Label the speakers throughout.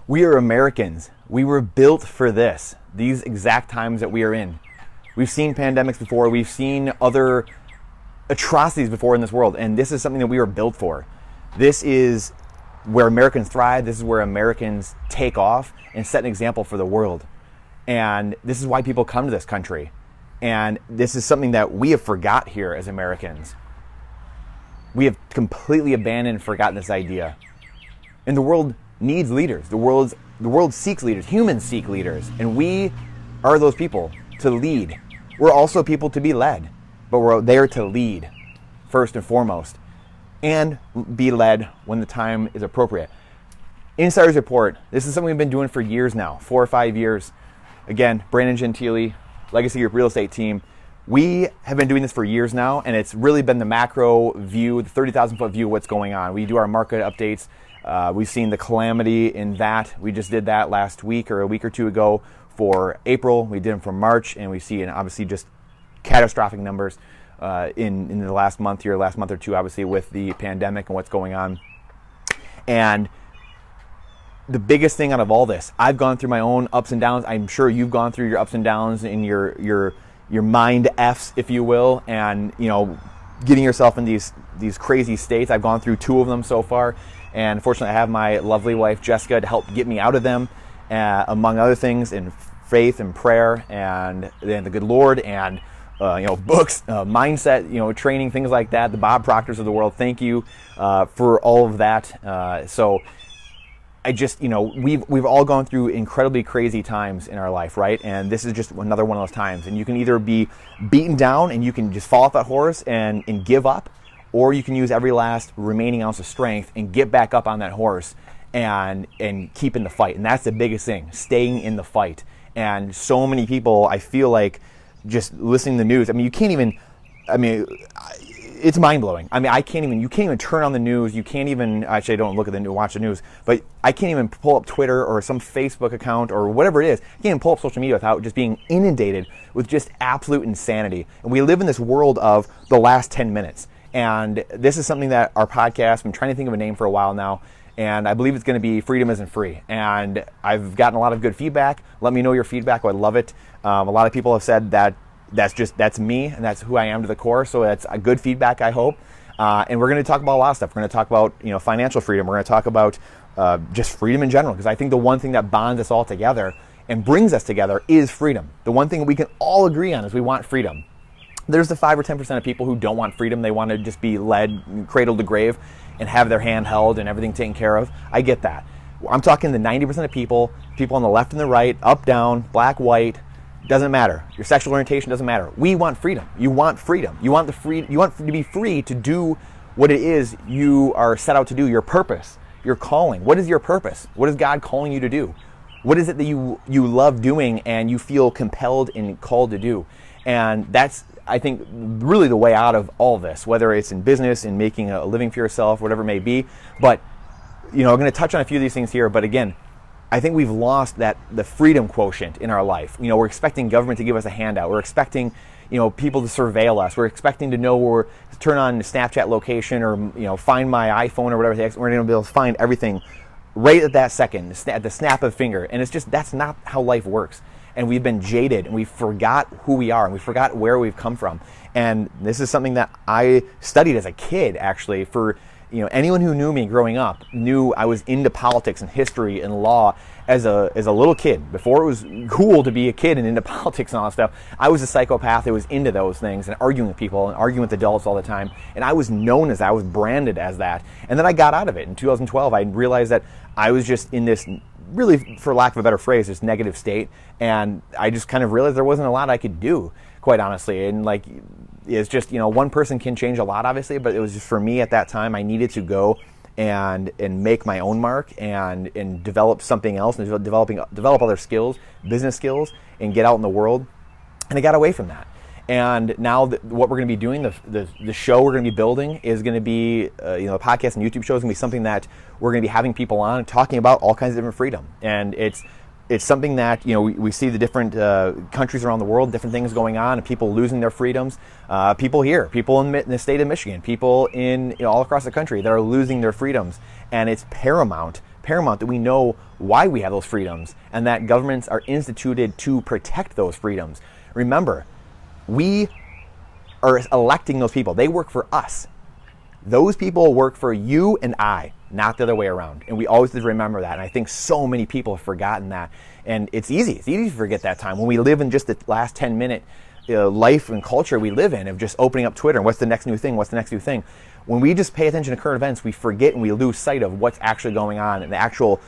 Speaker 1: We are Americans. We were built for this, these exact times that we are in. We've seen pandemics before. We've seen other atrocities before in this world, and this is something that we were built for. This is where Americans thrive. This is where Americans take off and set an example for the world. And this is why people come to this country. And this is something that we have forgot here as Americans. We have completely abandoned and forgotten this idea. And the world needs leaders. The world seeks leaders. Humans seek leaders. And we are those people to lead. We're also people to be led. But we're there to lead, first and foremost. And be led when the time is appropriate. Insider's Report. This is something we've been doing for years now, 4 or 5 years. Again, Brandon Gentile, Legacy Group Real Estate Team. We have been doing this for years now, and it's really been the macro view, the 30,000-foot view of what's going on. We do our market updates. We've seen the calamity in that. We just did that last week or a week or two ago for April. We did them for March, and we see, and obviously just catastrophic numbers in the last month or two, obviously with the pandemic and what's going on. And the biggest thing out of all this, I've gone through my own ups and downs. I'm sure you've gone through your ups and downs in your mind F's, if you will, and getting yourself in these crazy states. I've gone through 2 of them so far, and fortunately I have my lovely wife Jessica to help get me out of them, among other things, in faith and prayer and the good Lord and books, mindset, training, things like that. The Bob Proctors of the world. Thank you for all of that. So I just, we've all gone through incredibly crazy times in our life, right? And this is just another one of those times. And you can either be beaten down and you can just fall off that horse and give up, or you can use every last remaining ounce of strength and get back up on that horse and keep in the fight. And that's the biggest thing, staying in the fight. And so many people, I feel like, just listening to the news, it's mind-blowing. you can't even turn on the news. You can't even, actually I don't look at the news, watch the news, but I can't even pull up Twitter or some Facebook account or whatever it is. I can't even pull up social media without just being inundated with just absolute insanity. And we live in this world of the last 10 minutes. And this is something that our podcast, I'm trying to think of a name for a while now, and I believe it's going to be Freedom Isn't Free. And I've gotten a lot of good feedback. Let me know your feedback. I love it. A lot of people have said that that's me and that's who I am to the core. So that's a good feedback, I hope. And we're going to talk about a lot of stuff. We're going to talk about financial freedom. We're going to talk about just freedom in general, because I think the one thing that bonds us all together and brings us together is freedom. The one thing we can all agree on is we want freedom. There's the 5 or 10% of people who don't want freedom. They want to just be led cradle to grave and have their hand held and everything taken care of. I get that. I'm talking the 90% of people on the left and the right, up, down, black, white. Doesn't matter. Your sexual orientation doesn't matter. We want freedom. You want freedom. You want to be free to do what it is you are set out to do, your purpose, your calling. What is your purpose? What is God calling you to do? What is it that you love doing and you feel compelled and called to do? And that's, I think, really the way out of all this, whether it's in business, in making a living for yourself, whatever it may be. But, I'm going to touch on a few of these things here. But again, I think we've lost the freedom quotient in our life. We're expecting government to give us a handout. We're expecting, people to surveil us. We're expecting to know where to turn on the Snapchat location or, find my iPhone or whatever. We're going to be able to find everything right at that second, at the snap of a finger. And it's just, that's not how life works. And we've been jaded and we forgot who we are and we forgot where we've come from. And this is something that I studied as a kid, actually. For anyone who knew me growing up knew I was into politics and history and law as a little kid. Before it was cool to be a kid and into politics and all that stuff, I was a psychopath that was into those things and arguing with people and arguing with adults all the time. And I was known as that. I was branded as that. And then I got out of it. In 2012, I realized that I was just in this, really, for lack of a better phrase, this negative state. And I just kind of realized there wasn't a lot I could do, quite honestly. And it's just, one person can change a lot, obviously, but it was just, for me at that time, I needed to go and make my own mark and develop something else and develop other skills, business skills, and get out in the world. And I got away from that. And now what we're going to be doing, the show we're going to be building is going to be, the podcast and YouTube show is going to be something that we're going to be having people on talking about all kinds of different freedom. And it's something that, we see the different countries around the world, different things going on, and people losing their freedoms. People here, people in the state of Michigan, people in all across the country that are losing their freedoms. And it's paramount paramount that we know why we have those freedoms and that governments are instituted to protect those freedoms. Remember, we are electing those people. They work for us. Those people work for you and I, not the other way around. And we always have to remember that. And I think so many people have forgotten that. And it's easy. It's easy to forget that time when we live in just the last 10-minute life and culture we live in of just opening up Twitter and what's the next new thing, what's the next new thing. When we just pay attention to current events, we forget and we lose sight of what's actually going on and the actual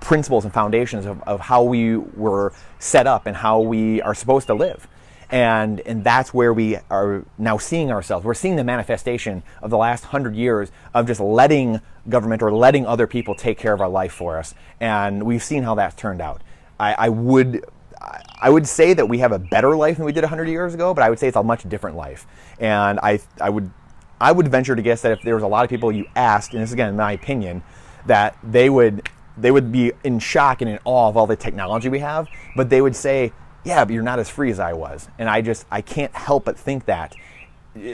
Speaker 1: principles and foundations of how we were set up and how we are supposed to live. And that's where we are now seeing ourselves. We're seeing the manifestation of the last 100 years of just letting government or letting other people take care of our life for us. And we've seen how that's turned out. I would say that we have a better life than we did 100 years ago, but I would say it's a much different life. And I would venture to guess that if there was a lot of people you asked, and this is again in my opinion, that they would be in shock and in awe of all the technology we have, but they would say, yeah, but you're not as free as I was. And I can't help but think that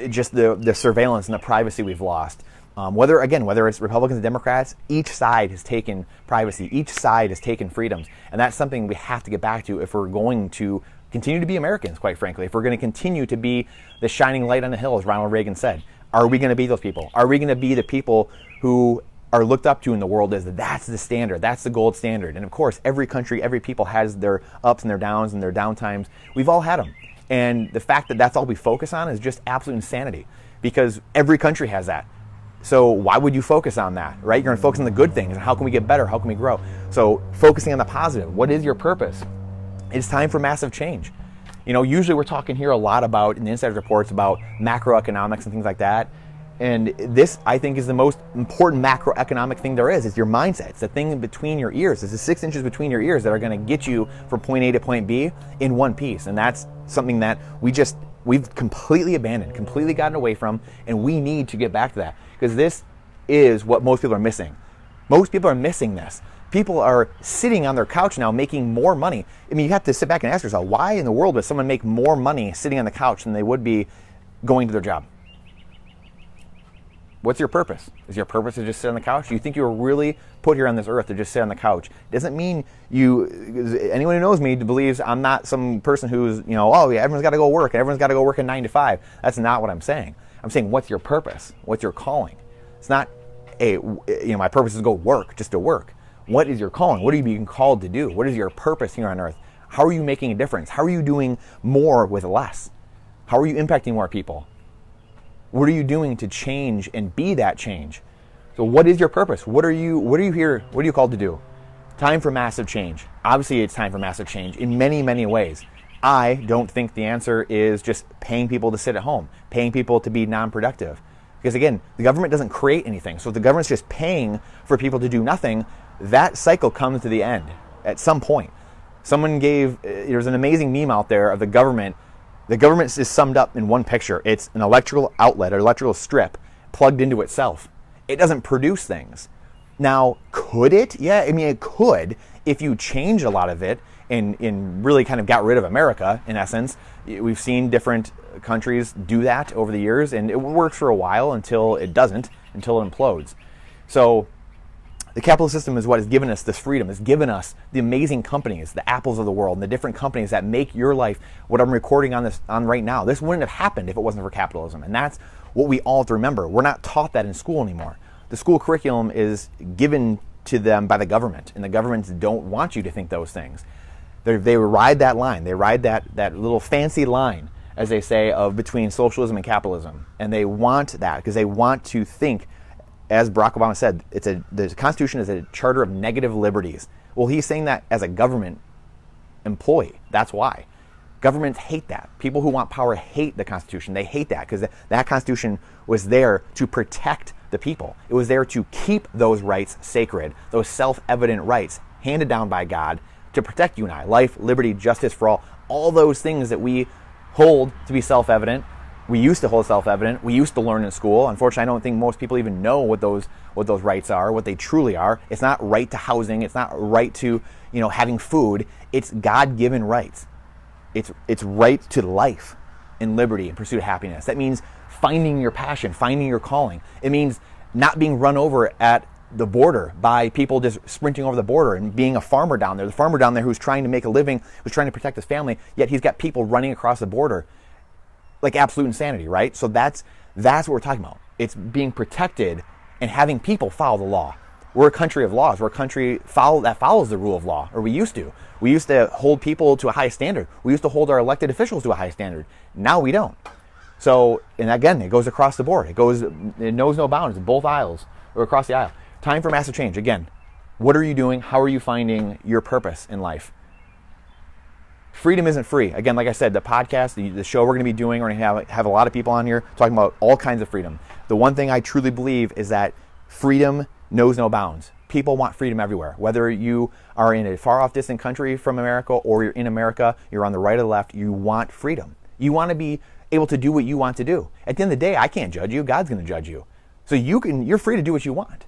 Speaker 1: just the surveillance and the privacy we've lost. Whether it's Republicans and Democrats, each side has taken privacy. Each side has taken freedoms. And that's something we have to get back to if we're going to continue to be Americans, quite frankly. If we're going to continue to be the shining light on the hill, as Ronald Reagan said. Are we going to be those people? Are we going to be the people who are looked up to in the world as that's the standard, that's the gold standard? And of course, every country, every people has their ups and their downs and their downtimes. We've all had them. And the fact that that's all we focus on is just absolute insanity because every country has that. So why would you focus on that, right? You're going to focus on the good things and how can we get better? How can we grow? So focusing on the positive. What is your purpose? It's time for massive change. You know, usually we're talking here a lot about, in the Insider Reports, about macroeconomics and things like that. And this, I think, is the most important macroeconomic thing there is your mindset. It's the thing between your ears. It's the 6 inches between your ears that are going to get you from point A to point B in one piece. And that's something that we've completely abandoned, completely gotten away from, and we need to get back to that. Because this is what most people are missing. Most people are missing this. People are sitting on their couch now making more money. I mean, you have to sit back and ask yourself, why in the world would someone make more money sitting on the couch than they would be going to their job? What's your purpose? Is your purpose to just sit on the couch? Do you think you were really put here on this earth to just sit on the couch? Doesn't mean anyone who knows me believes I'm not some person who's, oh yeah, everyone's got to go work and everyone's got to go work at 9 to 5. That's not what I'm saying. I'm saying, what's your purpose? What's your calling? It's not, my purpose is to go work, just to work. What is your calling? What are you being called to do? What is your purpose here on earth? How are you making a difference? How are you doing more with less? How are you impacting more people? What are you doing to change and be that change? So what is your purpose? What are you here? What are you called to do? Time for massive change. Obviously, it's time for massive change in many, many ways. I don't think the answer is just paying people to sit at home, paying people to be non-productive. Because again, the government doesn't create anything. So if the government's just paying for people to do nothing, that cycle comes to the end at some point. There's an amazing meme out there of the government. The government is summed up in one picture. It's an electrical outlet or electrical strip plugged into itself. It doesn't produce things. Now, could it? Yeah, I mean, it could if you changed a lot of it and really kind of got rid of America, in essence. We've seen different countries do that over the years, and it works for a while until it doesn't, until it implodes. So the capitalist system is what has given us this freedom, has given us the amazing companies, the Apples of the world, and the different companies that make your life what I'm recording on right now. This wouldn't have happened if it wasn't for capitalism, and that's what we all have to remember. We're not taught that in school anymore. The school curriculum is given to them by the government, and the governments don't want you to think those things. They ride that line. They ride that little fancy line, as they say, of between socialism and capitalism. And they want that because they want to think, as Barack Obama said, the Constitution is a charter of negative liberties. Well, he's saying that as a government employee. That's why. Governments hate that. People who want power hate the Constitution. They hate that because that Constitution was there to protect the people. It was there to keep those rights sacred, those self-evident rights handed down by God to protect you and I. Life, liberty, justice for all those things that we hold to be self-evident. We used to hold self-evident. We used to learn in school. Unfortunately, I don't think most people even know what those rights are, what they truly are. It's not right to housing. It's not right to having food. It's God-given rights. It's right to life and liberty and pursuit of happiness. That means finding your passion, finding your calling. It means not being run over at the border by people just sprinting over the border and being a farmer down there. The farmer down there who's trying to make a living, who's trying to protect his family, yet he's got people running across the border. Like absolute insanity, right? So that's what we're talking about. It's being protected and having people follow the law. We're a country of laws. We're a country that follows the rule of law, or we used to. We used to hold people to a high standard. We used to hold our elected officials to a high standard. Now we don't. So, and again, it goes across the board. It knows no bounds in both aisles or across the aisle. Time for massive change. Again, what are you doing? How are you finding your purpose in life? Freedom isn't free. Again, like I said, the podcast, the show we're going to be doing, we're going to have a lot of people on here talking about all kinds of freedom. The one thing I truly believe is that freedom knows no bounds. People want freedom everywhere. Whether you are in a far off distant country from America or you're in America, you're on the right or the left, you want freedom. You want to be able to do what you want to do. At the end of the day, I can't judge you. God's going to judge you. So you're free to do what you want.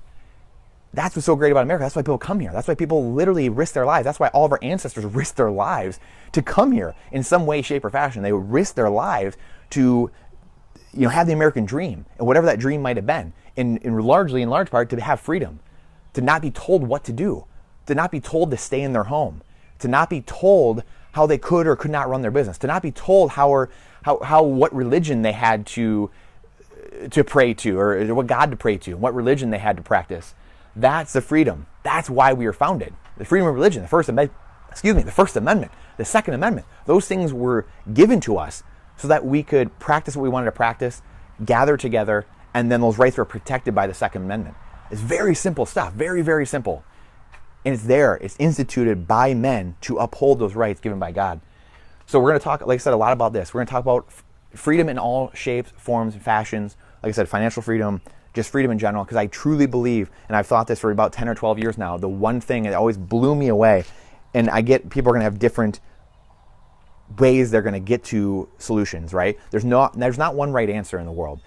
Speaker 1: That's what's so great about America. That's why people come here. That's why people literally risk their lives. That's why all of our ancestors risked their lives to come here in some way, shape, or fashion. They would risk their lives to, have the American dream, and whatever that dream might have been, in large part, to have freedom, to not be told what to do, to not be told to stay in their home, to not be told how they could or could not run their business, to not be told what religion they had to pray to, or what God to pray to, and what religion they had to practice. That's the freedom. That's why we were founded. The freedom of religion, the First Amendment, the Second Amendment. Those things were given to us so that we could practice what we wanted to practice, gather together, and then those rights were protected by the Second Amendment. It's very simple stuff, very, very simple. And it's there. It's instituted by men to uphold those rights given by God. So we're going to talk, like I said, a lot about this. We're going to talk about freedom in all shapes, forms, and fashions. Like I said, financial freedom, just freedom in general, because I truly believe, and I've thought this for about 10 or 12 years now, the one thing that always blew me away, and I get people are going to have different ways they're going to get to solutions, right? There's not one right answer in the world.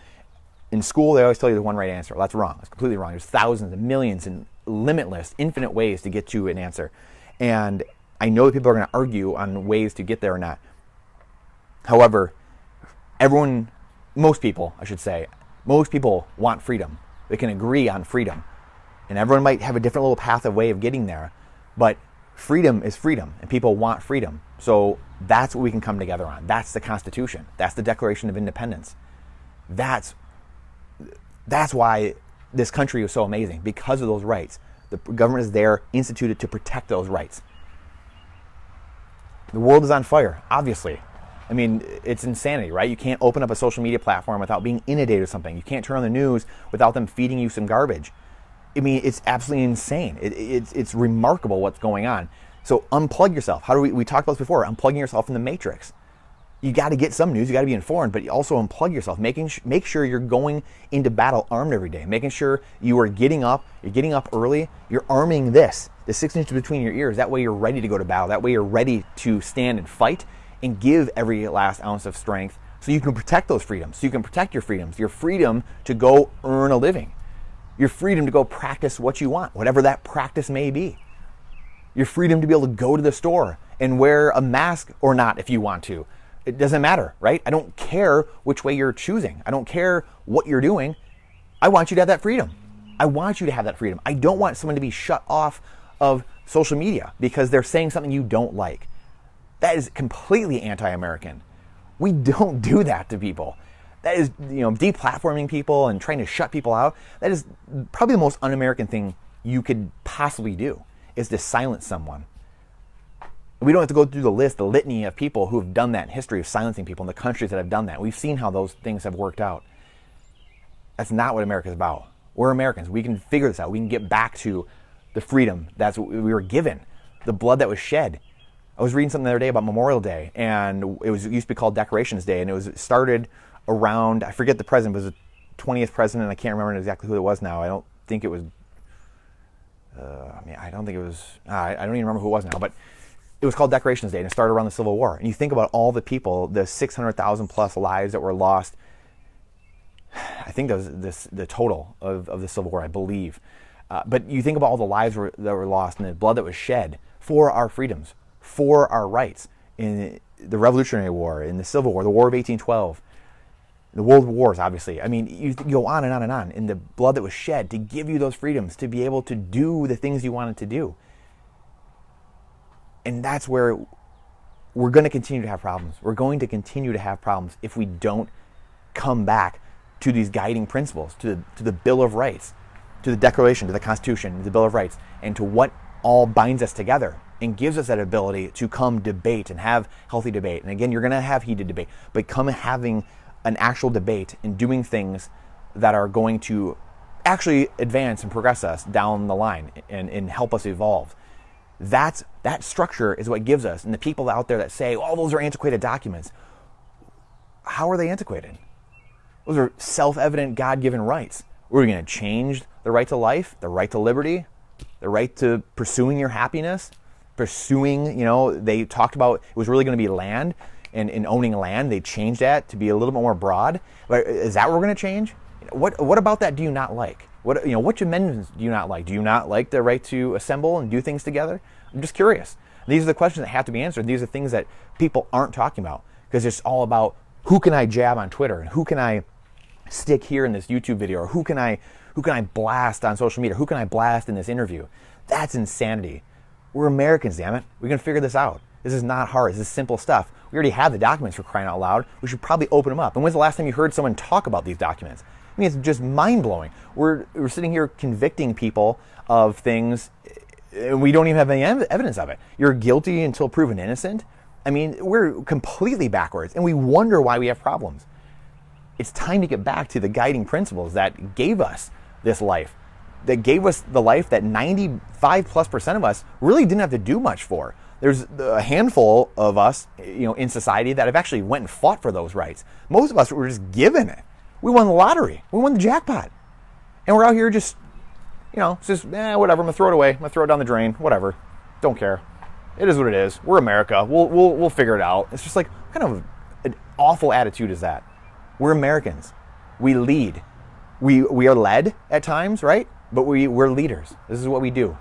Speaker 1: In school, they always tell you there's one right answer. Well, that's wrong. That's completely wrong. There's thousands and millions and limitless, infinite ways to get to an answer. And I know that people are going to argue on ways to get there or not. However, most people want freedom. They can agree on freedom. And everyone might have a different little path of way of getting there. But freedom is freedom, and people want freedom. So that's what we can come together on. That's the Constitution. That's the Declaration of Independence. That's why this country is so amazing, because of those rights. The government is there, instituted to protect those rights. The world is on fire, obviously. I mean, it's insanity, right? You can't open up a social media platform without being inundated with something. You can't turn on the news without them feeding you some garbage. I mean, it's absolutely insane. It's remarkable what's going on. So unplug yourself. How do we talked about this before, unplugging yourself from the matrix. You got to get some news, you got to be informed, but you also unplug yourself. Make sure you're going into battle armed every day. Making sure you are getting up early, you're arming the 6 inches between your ears. That way you're ready to go to battle. That way you're ready to stand and fight and give every last ounce of strength so you can protect those freedoms, so you can protect your freedoms, your freedom to go earn a living, your freedom to go practice what you want, whatever that practice may be, your freedom to be able to go to the store and wear a mask or not if you want to. It doesn't matter, right? I don't care which way you're choosing. I don't care what you're doing. I want you to have that freedom. I want you to have that freedom. I don't want someone to be shut off of social media because they're saying something you don't like. That is completely anti-American. We don't do that to people. That is, deplatforming people and trying to shut people out. That is probably the most un-American thing you could possibly do, is to silence someone. We don't have to go through the litany of people who have done that in history, of silencing people in the countries that have done that. We've seen how those things have worked out. That's not what America is about. We're Americans. We can figure this out. We can get back to the freedom that's what we were given, the blood that was shed. I was reading something the other day about Memorial Day, and it used to be called Decorations Day, and it started around, I forget the president, it was the 20th president. I can't remember exactly who it was now. I don't think it was, I don't even remember who it was now, but it was called Decorations Day, and it started around the Civil War. And you think about all the people, the 600,000 plus lives that were lost. I think that was the total of the Civil War, I believe. But you think about all the lives that were lost and the blood that was shed for our freedoms, for our rights, in the Revolutionary War, in the Civil War, the War of 1812. The world wars, obviously. I mean, you go on and on and on. And the blood that was shed to give you those freedoms, to be able to do the things you wanted to do. And that's where we're going to continue to have problems. We're going to continue to have problems if we don't come back to these guiding principles, to the Bill of Rights, to the Declaration, to the Constitution, to the Bill of Rights, and to what all binds us together and gives us that ability to come debate and have healthy debate. And again, you're going to have heated debate, but come having an actual debate and doing things that are going to actually advance and progress us down the line and help us evolve. That structure is what gives us. And the people out there that say, oh, those are antiquated documents. How are they antiquated? Those are self-evident God-given rights. We're going to change the right to life, the right to liberty, the right to pursuing your happiness, pursuing, they talked about it was really going to be land and owning land. They changed that to be a little bit more broad. But is that what we're going to change? What about that do you not like? Which amendments do you not like? Do you not like the right to assemble and do things together? I'm just curious. These are the questions that have to be answered. These are things that people aren't talking about because it's all about who can I jab on Twitter and who can I stick here in this YouTube video or who can I blast on social media? Who can I blast in this interview? That's insanity. We're Americans, damn it. We can figure this out. This is not hard. This is simple stuff. We already have the documents, for crying out loud. We should probably open them up. And when's the last time you heard someone talk about these documents? I mean, it's just mind-blowing. We're sitting here convicting people of things, and we don't even have any evidence of it. You're guilty until proven innocent. I mean, we're completely backwards, and we wonder why we have problems. It's time to get back to the guiding principles that gave us this life, that gave us the life that 95+% of us really didn't have to do much for. There's a handful of us, in society that have actually went and fought for those rights. Most of us were just given it. We won the lottery. We won the jackpot. And we're out here just, whatever. I'm going to throw it away. I'm going to throw it down the drain. Whatever. Don't care. It is what it is. We're America. We'll figure it out. It's just like, what kind of an awful attitude is that? We're Americans. We lead. We are led at times, right? But we're leaders. This is what we do.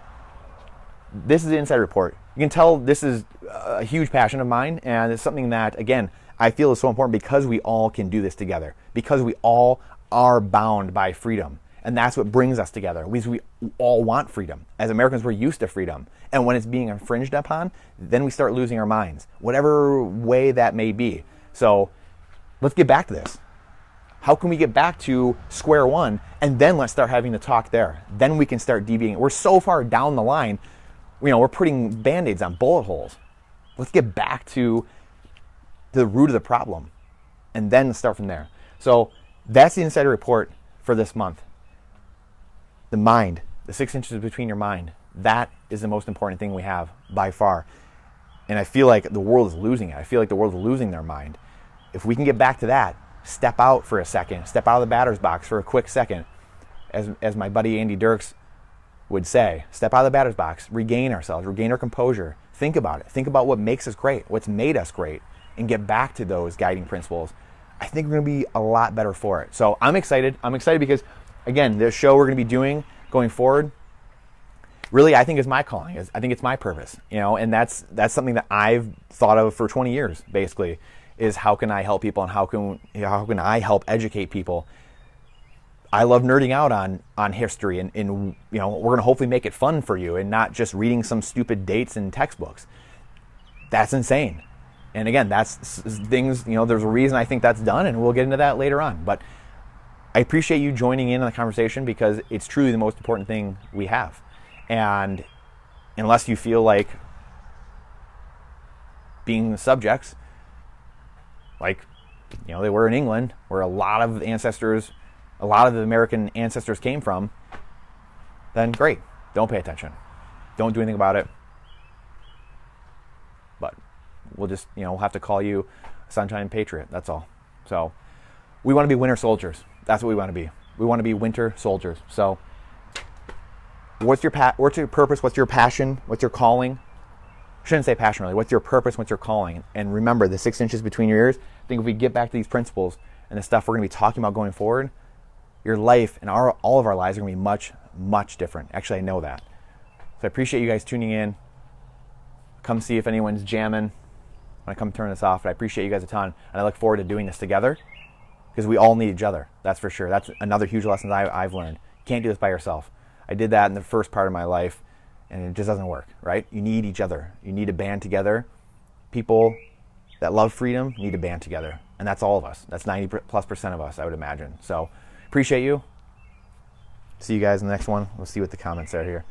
Speaker 1: This is the Inside Report. You can tell this is a huge passion of mine, and it's something that, again, I feel is so important because we all can do this together, because we all are bound by freedom, and that's what brings us together. We all want freedom. As Americans, we're used to freedom, and when it's being infringed upon, then we start losing our minds, whatever way that may be. So let's get back to this. How can we get back to square one, and then let's start having the talk there? Then we can start deviating. We're so far down the line, we're putting Band-Aids on bullet holes. Let's get back to the root of the problem and then start from there. So that's the Insider Report for this month. The mind, the 6 inches between your mind, that is the most important thing we have by far. And I feel like the world is losing it. I feel like the world is losing their mind. If we can get back to that, step out for a second, step out of the batter's box for a quick second, as my buddy Andy Dirks would say, step out of the batter's box, regain ourselves, regain our composure, think about it, think about what makes us great, what's made us great, and get back to those guiding principles. I think we're going to be a lot better for it. So I'm excited. I'm excited because, again, the show we're going to be doing going forward, really, I think is my calling. I think it's my purpose, and that's something that I've thought of for 20 years, basically, is how can I help people and how can I help educate people. I love nerding out on history, and we're going to hopefully make it fun for you and not just reading some stupid dates in textbooks. That's insane. And again, that's things, there's a reason I think that's done, and we'll get into that later on. But I appreciate you joining in on the conversation because it's truly the most important thing we have. And unless you feel like being the subjects, like, they were in England, where a lot of the American ancestors came from, then great. Don't pay attention. Don't do anything about it. But we'll just, we'll have to call you a Sunshine Patriot. That's all. So we want to be winter soldiers. That's what we want to be. We want to be winter soldiers. So what's your purpose? What's your passion? What's your calling? I shouldn't say passion, really. What's your purpose? What's your calling? And remember, the 6 inches between your ears. I think if we get back to these principles and the stuff we're going to be talking about going forward, your life and all of our lives are going to be much, much different. Actually, I know that. So I appreciate you guys tuning in. Come see if anyone's jamming when I come turn this off. But I appreciate you guys a ton, and I look forward to doing this together. because we all need each other. That's for sure. That's another huge lesson I've learned. You can't do this by yourself. I did that in the first part of my life, and it just doesn't work, right? You need each other. You need to band together. People that love freedom need to band together, and that's all of us. That's 90+% of us, I would imagine. So appreciate you. See you guys in the next one. We'll see what the comments are here.